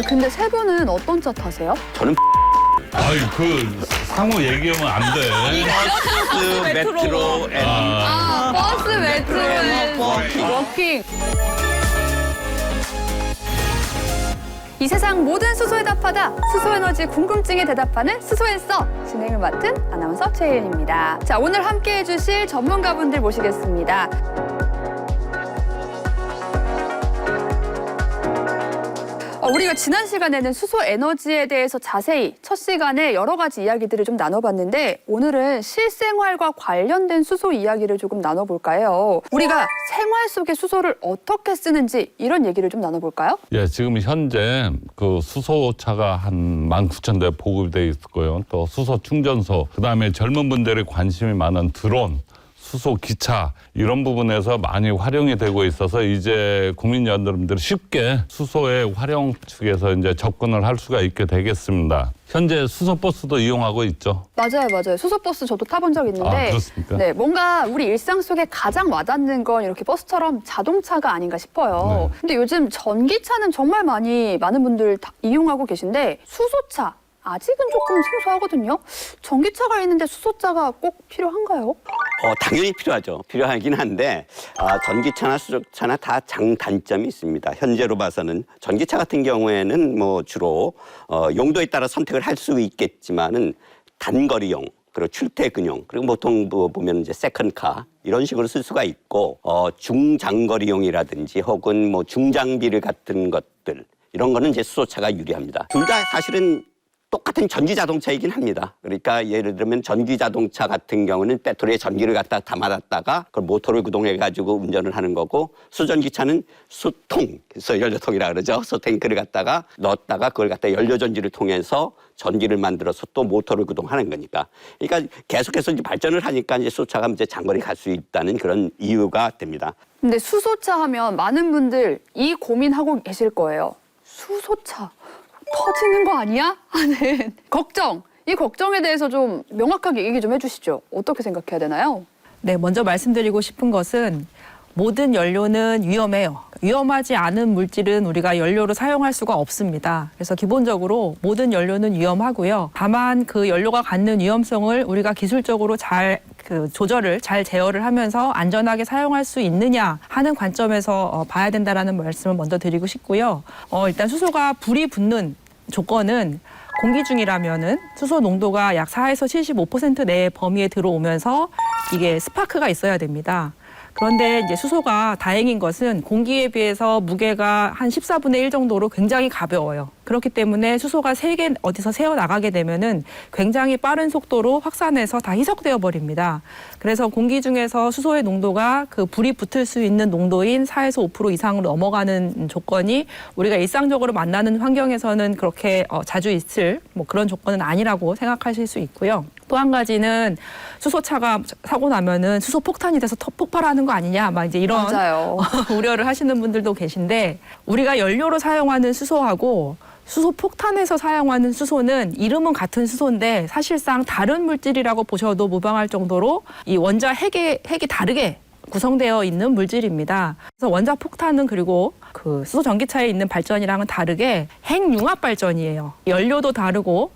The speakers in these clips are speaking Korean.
근데 세 분은 어떤 차 타세요? 저는 아이 그 상호 얘기하면 안 돼. 버스, 메트로, 버스, 메트로, 워킹. 이 세상 모든 수소에 답하다. 수소에너지 궁금증에 대답하는 수소앤서. 진행을 맡은 아나운서 최혜윤입니다. 자, 오늘 함께해 주실 전문가분들 모시겠습니다. 우리가 지난 시간에는 수소 에너지에 대해서 자세히 첫 시간에 여러 가지 이야기들을 좀 나눠봤는데 오늘은 실생활과 관련된 수소 이야기를 조금 나눠볼까요? 우리가 생활 속에 수소를 어떻게 쓰는지 이런 얘기를 좀 나눠볼까요? 예, 지금 현재 그 수소차가 한 19,000대 보급돼 있고요. 또 수소 충전소, 그다음에 젊은 분들이 관심이 많은 드론, 수소 기차 이런 부분에서 많이 활용이 되고 있어서 이제 국민 여러분들이 쉽게 수소의 활용 측에서 이제 접근을 할 수가 있게 되겠습니다. 현재 수소 버스도 이용하고 있죠. 맞아요. 수소버스 저도 타본 적 있는데 그렇습니까? 네, 뭔가 우리 일상 속에 가장 와닿는 건 이렇게 버스처럼 자동차가 아닌가 싶어요. 네. 근데 요즘 전기차는 정말 많은 분들 다 이용하고 계신데 수소차 아직은 조금 생소하거든요. 전기차가 있는데 수소차가 꼭 필요한가요? 당연히 필요하죠. 필요하긴 한데 전기차나 수소차나 다 장단점이 있습니다. 현재로 봐서는 전기차 같은 경우에는 뭐 주로 용도에 따라 선택을 할 수 있겠지만은 단거리용 그리고 출퇴근용 그리고 보통 보면 이제 세컨카 이런 식으로 쓸 수가 있고 중장거리용이라든지 혹은 뭐 중장비를 같은 것들 이런 거는 이제 수소차가 유리합니다. 둘 다 사실은 똑같은 전기 자동차이긴 합니다. 그러니까 예를 들면 전기 자동차 같은 경우는 배터리에 전기를 갖다 담아놨다가 그걸 모터를 구동해가지고 운전을 하는 거고 수전기차는 수통, 그래서 연료통이라 그러죠. 수탱크를 갖다가 넣었다가 그걸 갖다 연료전지를 통해서 전기를 만들어서 또 모터를 구동하는 거니까. 그러니까 계속해서 이제 발전을 하니까 이제 수소차가 이제 장거리 갈 수 있다는 그런 이유가 됩니다. 근데 수소차 하면 많은 분들 이 고민하고 계실 거예요. 수소차. 터지는 거 아니야? 하는 걱정. 이 걱정에 대해서 좀 명확하게 얘기 좀 해주시죠. 어떻게 생각해야 되나요? 네, 먼저 말씀드리고 싶은 것은 모든 연료는 위험해요. 위험하지 않은 물질은 우리가 연료로 사용할 수가 없습니다. 그래서 기본적으로 모든 연료는 위험하고요. 다만 그 연료가 갖는 위험성을 우리가 기술적으로 잘 조절을 잘 제어를 하면서 안전하게 사용할 수 있느냐 하는 관점에서 봐야 된다라는 말씀을 먼저 드리고 싶고요. 일단 수소가 불이 붙는 조건은 공기 중이라면은 수소 농도가 약 4에서 75% 내의 범위에 들어오면서 이게 스파크가 있어야 됩니다. 그런데 이제 수소가 다행인 것은 공기에 비해서 무게가 한 14분의 1 정도로 굉장히 가벼워요. 그렇기 때문에 수소가 세게 어디서 새어나가게 되면은 굉장히 빠른 속도로 확산해서 다 희석되어 버립니다. 그래서 공기 중에서 수소의 농도가 그 불이 붙을 수 있는 농도인 4에서 5% 이상으로 넘어가는 조건이 우리가 일상적으로 만나는 환경에서는 그렇게 자주 있을 뭐 그런 조건은 아니라고 생각하실 수 있고요. 또 한 가지는 수소차가 사고 나면은 수소 폭탄이 돼서 폭발하는 거 아니냐, 막 이제 이런 맞아요. 우려를 하시는 분들도 계신데 우리가 연료로 사용하는 수소하고 수소 폭탄에서 사용하는 수소는 이름은 같은 수소인데 사실상 다른 물질이라고 보셔도 무방할 정도로 이 원자 핵이 다르게 구성되어 있는 물질입니다. 그래서 원자 폭탄은 그리고 그 수소 전기차에 있는 발전이랑은 다르게 핵융합 발전이에요. 연료도 다르고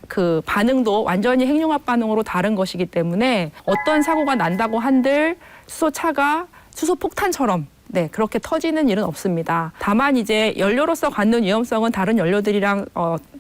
그 반응도 완전히 핵융합 반응으로 다른 것이기 때문에 어떤 사고가 난다고 한들 수소차가 수소 폭탄처럼 그렇게 터지는 일은 없습니다. 다만 이제 연료로서 갖는 위험성은 다른 연료들이랑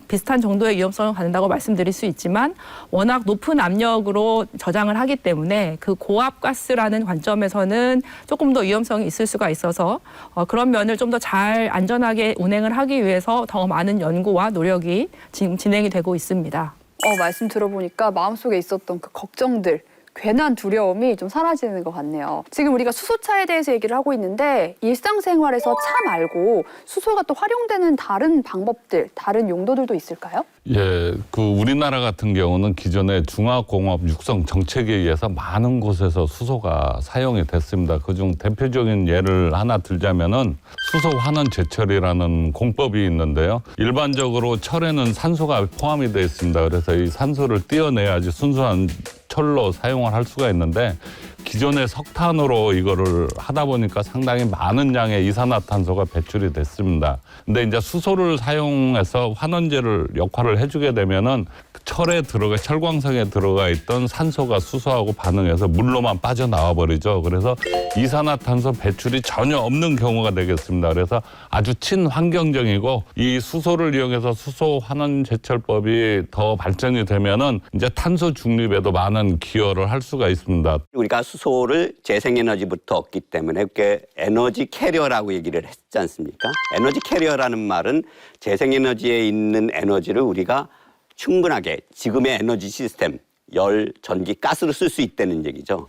비슷한 정도의 위험성을 갖는다고 말씀드릴 수 있지만 워낙 높은 압력으로 저장을 하기 때문에 그 고압가스라는 관점에서는 조금 더 위험성이 있을 수가 있어서 그런 면을 좀 더 잘 안전하게 운행을 하기 위해서 더 많은 연구와 노력이 지금 진행이 되고 있습니다. 말씀 들어보니까 마음속에 있었던 그 걱정들, 괜한 두려움이 좀 사라지는 것 같네요. 지금 우리가 수소차에 대해서 얘기를 하고 있는데 일상생활에서 차 말고 수소가 또 활용되는 다른 방법들, 다른 용도들도 있을까요? 예, 그 우리나라 같은 경우는 기존의 중화공업 육성 정책에 의해서 많은 곳에서 수소가 사용이 됐습니다. 그중 대표적인 예를 하나 들자면은 수소 환원 제철이라는 공법이 있는데요. 일반적으로 철에는 산소가 포함이 되어 있습니다. 그래서 이 산소를 떼어내야지 순수한 철로 사용을 할 수가 있는데 기존의 석탄으로 이거를 하다 보니까 상당히 많은 양의 이산화탄소가 배출이 됐습니다. 근데 이제 수소를 사용해서 환원제를 역할을 해주게 되면은 철광석에 들어가 있던 산소가 수소하고 반응해서 물로만 빠져나와 버리죠. 그래서 이산화탄소 배출이 전혀 없는 경우가 되겠습니다. 그래서 아주 친환경적이고 이 수소를 이용해서 수소 환원 제철법이 더 발전이 되면은 이제 탄소 중립에도 많은 기여를 할 수가 있습니다. 우리가 수소를 재생에너지부터 얻기 때문에 그게 에너지 캐리어라고 얘기를 했지 않습니까? 에너지 캐리어라는 말은 재생에너지에 있는 에너지를 우리가 충분하게 지금의 에너지 시스템, 열, 전기, 가스를 쓸 수 있다는 얘기죠.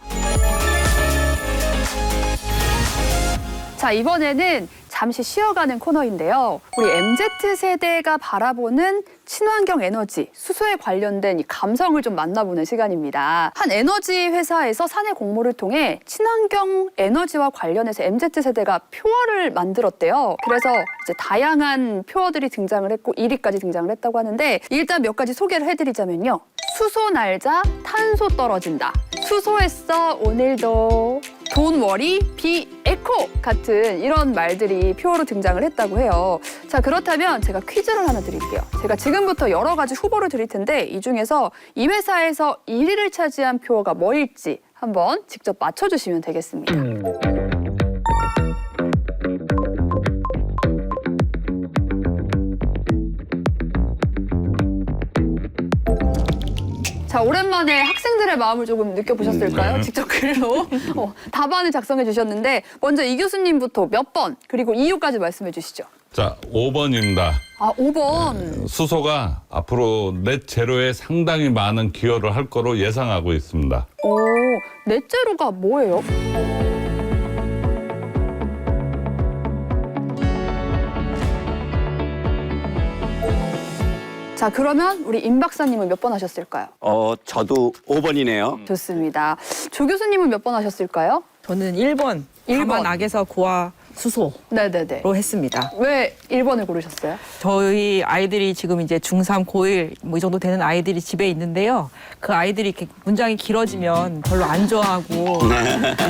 자, 이번에는 잠시 쉬어가는 코너인데요. 우리 MZ세대가 바라보는 친환경 에너지, 수소에 관련된 이 감성을 좀 만나보는 시간입니다. 한 에너지 회사에서 사내 공모를 통해 친환경 에너지와 관련해서 MZ세대가 표어를 만들었대요. 그래서 이제 다양한 표어들이 등장을 했고 1위까지 등장을 했다고 하는데 일단 몇 가지 소개를 해드리자면요. 수소 날자, 탄소 떨어진다. 수소했어, 오늘도. 돈 워리, 비 에코 같은 이런 말들이 표어로 등장을 했다고 해요. 자, 그렇다면 제가 퀴즈를 하나 드릴게요. 제가 지금부터 여러 가지 후보를 드릴 텐데 이 중에서 이 회사에서 1위를 차지한 표어가 뭐일지 한번 직접 맞춰주시면 되겠습니다. 자, 오랜만에 학생들의 마음을 조금 느껴보셨을까요? 네. 직접 글로 답안을 작성해 주셨는데 먼저 이 교수님부터 몇 번 그리고 이유까지 말씀해 주시죠. 자, 5번입니다. 아, 5번. 수소가 앞으로 넷 제로에 상당히 많은 기여를 할 거로 예상하고 있습니다. 오, 넷제로가 뭐예요? 자, 그러면 우리 임 박사님은 몇 번 하셨을까요? 저도 5번이네요. 좋습니다. 조 교수님은 몇 번 하셨을까요? 저는 1번. 다만 악에서 고와 수소로 네네네. 했습니다. 왜 1번을 고르셨어요? 저희 아이들이 지금 이제 중3, 고1 뭐 이 정도 되는 아이들이 집에 있는데요. 그 아이들이 이렇게 문장이 길어지면 별로 안 좋아하고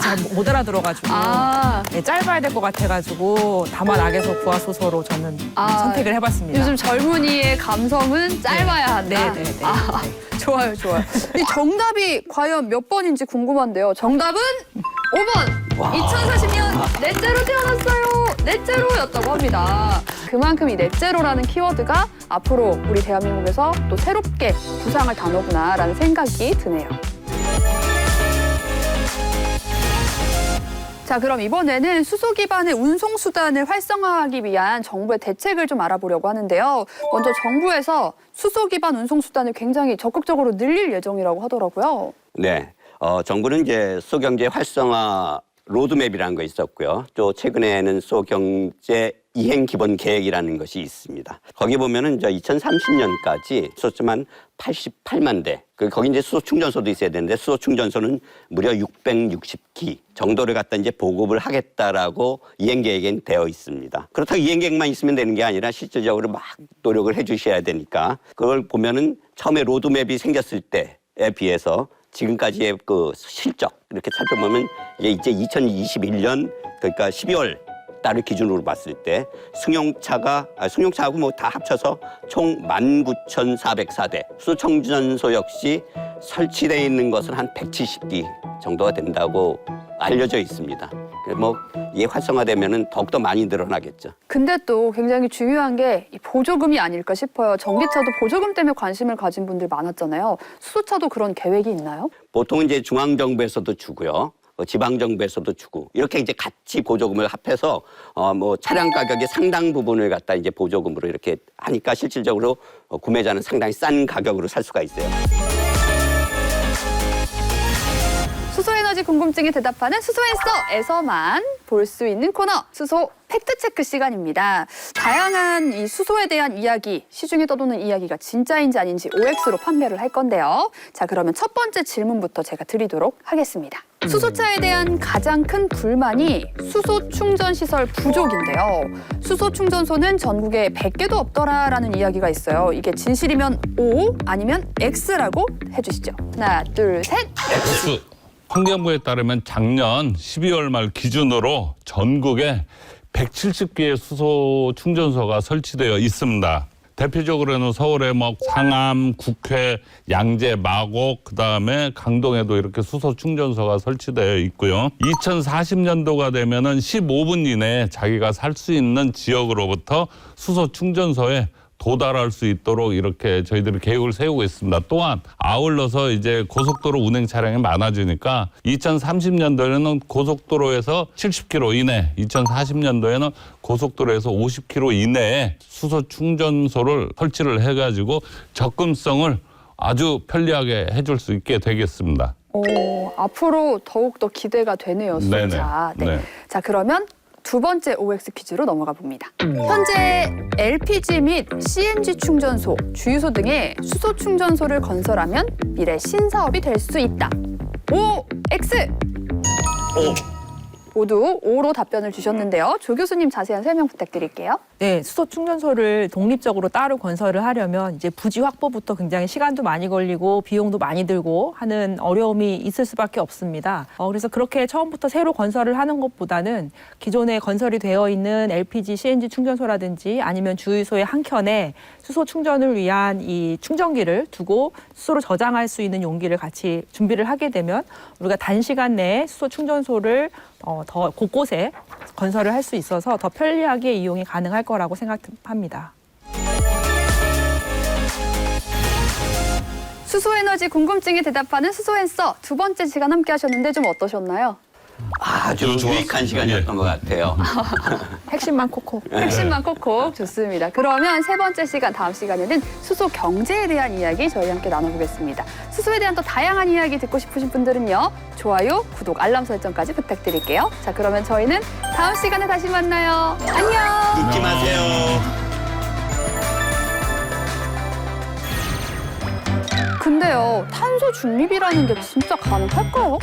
잘 못 알아들어가지고 아, 네, 짧아야 될 것 같아가지고 다만 악에서 고와 수소로 저는 선택을 해봤습니다. 요즘 젊은이의 감성은 짧아야 한다. 네. 아, 좋아요, 좋아요. 이 정답이 과연 몇 번인지 궁금한데요. 정답은 5번. 2040년 넷제로 태어났어요. 넷제로였다고 합니다. 그만큼 이 넷제로라는 키워드가 앞으로 우리 대한민국에서 또 새롭게 부상할 단어구나라는 생각이 드네요. 자, 그럼 이번에는 수소 기반의 운송 수단을 활성화하기 위한 정부의 대책을 좀 알아보려고 하는데요. 먼저 정부에서 수소 기반 운송 수단을 굉장히 적극적으로 늘릴 예정이라고 하더라고요. 네. 정부는 이제 수소경제 활성화 로드맵이라는 거 있었고요. 또 최근에는 수소경제 이행 기본 계획이라는 것이 있습니다. 거기 보면은 이제 2030년까지 수소만 88만 대. 거기 이제 수소 충전소도 있어야 되는데 수소 충전소는 무려 660기 정도를 갖다 이제 보급을 하겠다라고 이행 계획에 되어 있습니다. 그렇다고 이행 계획만 있으면 되는 게 아니라 실질적으로 막 노력을 해주셔야 되니까 그걸 보면은 처음에 로드맵이 생겼을 때에 비해서 지금까지의 그 실적 이렇게 살펴보면 이제 2021년 그러니까 12월 달을 기준으로 봤을 때 승용차하고 뭐 다 합쳐서 총 19,404대 수소충전소 역시 설치되어 있는 것은 한 170기 정도가 된다고 알려져 있습니다. 뭐 이게 활성화되면은 더욱더 많이 늘어나겠죠. 근데 또 굉장히 중요한 게 이 보조금이 아닐까 싶어요. 전기차도 보조금 때문에 관심을 가진 분들 많았잖아요. 수소차도 그런 계획이 있나요? 보통은 이제 중앙정부에서도 주고요. 지방정부에서도 주고 이렇게 이제 같이 보조금을 합해서 뭐 차량 가격의 상당 부분을 갖다 이제 보조금으로 이렇게 하니까 실질적으로 구매자는 상당히 싼 가격으로 살 수가 있어요. 수소에너지 궁금증에 대답하는 수소앤서에서만 볼 수 있는 코너 수소 팩트체크 시간입니다. 다양한 이 수소에 대한 이야기, 시중에 떠도는 이야기가 진짜인지 아닌지 OX로 판별을 할 건데요. 자, 그러면 첫 번째 질문부터 제가 드리도록 하겠습니다. 수소차에 대한 가장 큰 불만이 수소 충전 시설 부족인데요. 수소 충전소는 전국에 100개도 없더라라는 이야기가 있어요. 이게 진실이면 O 아니면 X라고 해주시죠. 하나, 둘, 셋. X. 환경부에 따르면 작년 12월 말 기준으로 전국에 170개의 수소 충전소가 설치되어 있습니다. 대표적으로는 서울의 뭐 상암, 국회, 양재, 마곡, 그다음에 강동에도 이렇게 수소 충전소가 설치되어 있고요. 2040년도가 되면은 15분 이내에 자기가 살 수 있는 지역으로부터 수소 충전소에 도달할 수 있도록 이렇게 저희들이 계획을 세우고 있습니다. 또한 아울러서 이제 고속도로 운행 차량이 많아지니까 2030년도에는 고속도로에서 70km 이내, 2040년도에는 고속도로에서 50km 이내에 수소 충전소를 설치를 해가지고 접근성을 아주 편리하게 해줄 수 있게 되겠습니다. 앞으로 더욱 더 기대가 되네요, 수소차. 네네. 네. 자, 그러면 두 번째 OX 퀴즈로 넘어가 봅니다. 현재 LPG 및 CNG 충전소, 주유소 등의 수소 충전소를 건설하면 미래 신사업이 될 수 있다. OX! 모두 O로 답변을 주셨는데요. 조 교수님 자세한 설명 부탁드릴게요. 네, 수소 충전소를 독립적으로 따로 건설을 하려면 이제 부지 확보부터 굉장히 시간도 많이 걸리고 비용도 많이 들고 하는 어려움이 있을 수밖에 없습니다. 그래서 그렇게 처음부터 새로 건설을 하는 것보다는 기존에 건설이 되어 있는 LPG, CNG 충전소라든지 아니면 주유소의 한 켠에 수소 충전을 위한 이 충전기를 두고 수소를 저장할 수 있는 용기를 같이 준비를 하게 되면 우리가 단시간 내에 수소 충전소를 더 곳곳에 건설을 할 수 있어서 더 편리하게 이용이 가능할 거라고 생각합니다. 수소에너지 궁금증에 대답하는 수소앤서 두 번째 시간 함께 하셨는데 좀 어떠셨나요? 아주 유익한 시간이었던 것 같아요. 핵심만 콕콕. 핵심만 콕콕 좋습니다. 그러면 세 번째 시간, 다음 시간에는 수소 경제에 대한 이야기 저희 함께 나눠보겠습니다. 수소에 대한 더 다양한 이야기 듣고 싶으신 분들은요. 좋아요, 구독, 알람 설정까지 부탁드릴게요. 자, 그러면 저희는 다음 시간에 다시 만나요. 안녕. 잊지 마세요. 근데요, 탄소 중립이라는 게 진짜 가능할까요?